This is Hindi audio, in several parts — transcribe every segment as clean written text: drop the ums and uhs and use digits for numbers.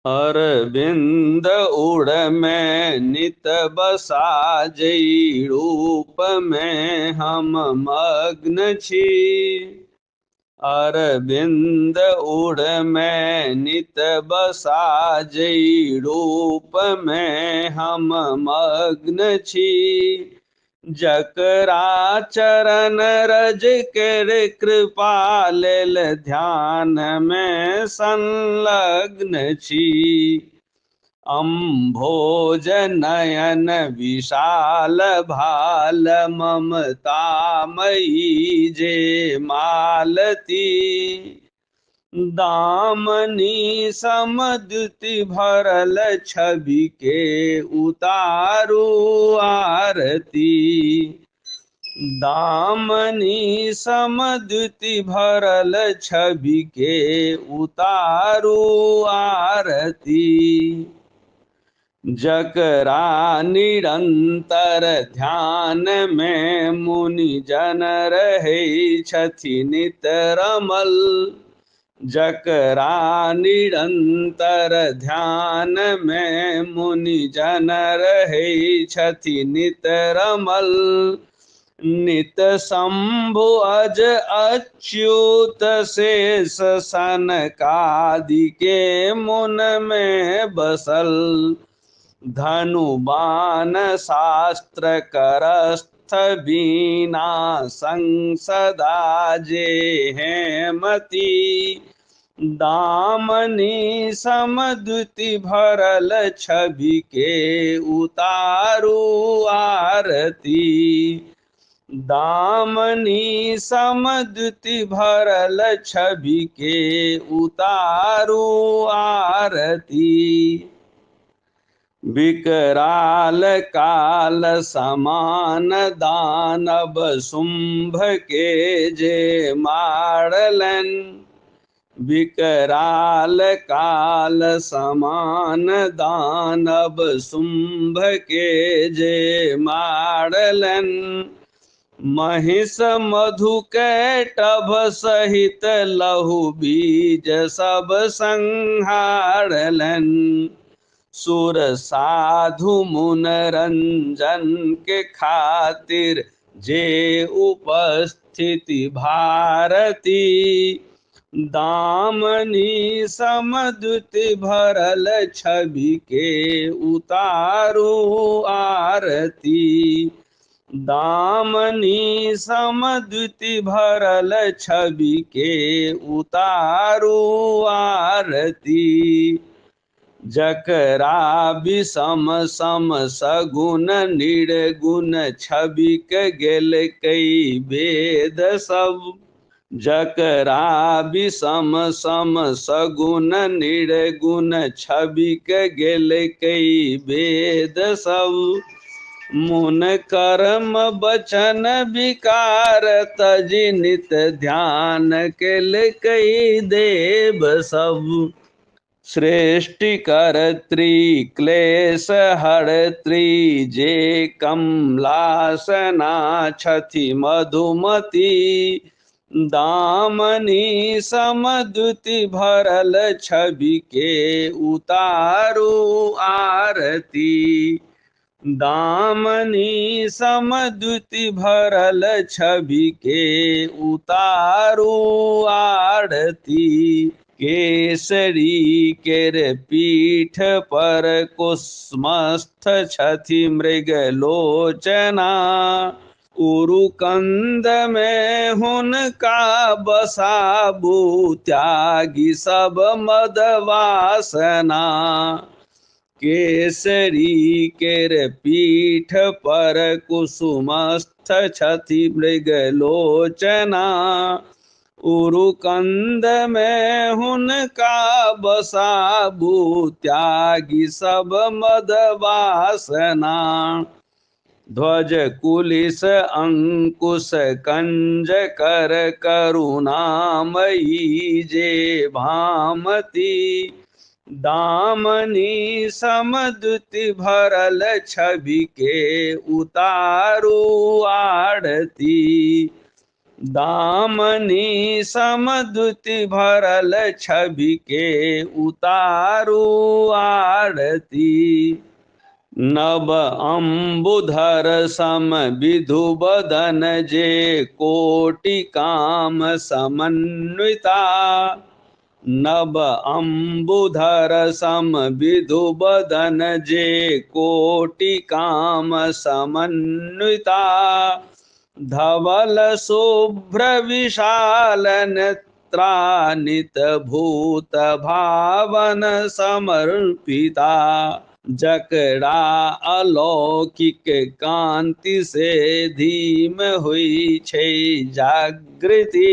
अरविंद उड़ में नित बसा जई रूप में हम मग्न छी। अरविंद उड़ में नित बसा जई रूप में हम मग्न छी। जकरा चरण रज कर कृपा लेल ध्यान में संलग्न छी। अम्भोज नयन विशाल भाल ममतामयी जे मालती। दामनी समद्युति भरल छवि के उतारू आरती। दामनी समद्युति भरल छवि के उतारू आरती। जकरा निरंतर ध्यान में मुनि जन रहै छथि नित रमल। जकरा निरंतर ध्यान में मुनि जन रहै छथि नित रमल। नित शंभु अज अच्युत शेष सनकादि के मुन में बसल। धनु बाण शास्त्र करस्थ बीना संसदा जे हेमति। दामनी समद्युति भरल छवि के उतारू आरती। दामनी समद्युति भरल छवि के उतारू आरती। विकराल काल समान दानव शुंभ के जे मारलन। विकराल काल समान दानव शुंभ के जे मारलन। महिष मधु कैटभ सहित लहु बीज सब संहारलन। सुर साधु मुन रंजन के खातिर जे उपस्थिति भारती। दामनी समद्युति भरल छवि के उतारू आरती। दामनी समद्युति भरल छवि के उतारू आरती। जकरा विषम सम सगुण निर्गुण छविक गेल कई वेद सब। जकरा विषम सम सगुण निर्गुण छविक गेल कई वेद सब। मुन कर्म बचन विकार तजि नित ध्यान केल कई देव सब। सृष्टि कर्त्री क्लेश हरत्री जे कमलासना छथि मधुमती। दामनी समद्युति भरल छवि के उतारू आरती। दामनी समद्युति भरल छवि के उतारू आरती। केसरी केर पीठ पर कुसुमस्थ छथि मृगलोचना। उरुकंद में हुनका बसाबू त्यागी सब मद वासना। केसरी केर पीठ पर कुसुमस्थ छथि मृगलोचना। उरुकंद में हुनका बसाबू त्यागी सब मद वासना। ध्वज कुलिस अंकुश कंज कर करुणामयी जे भामती। दामनी समद्युति भरल छवि के उतारू आरती। दामनी समद्युति भरल छवि के उतारू आरती। नव अम्बुधर सम विधु बदन जे कोटि काम समन्विता। नव अम्बुधर सम विधु बदन जे कोटि काम समन्विता। धवल शुभ्र विशाल नेत्रा नित भूत भावन समर्पिता। जकड़ा अलौकिक कांति से धीम हुई छै जागृति।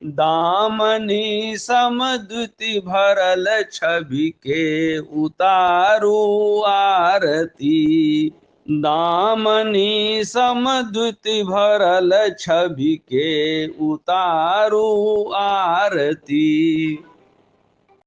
दामनी समद्युति भरल छवि के उतारू आरती। दामनी समद्युति भरल छवि के उतारू आरती।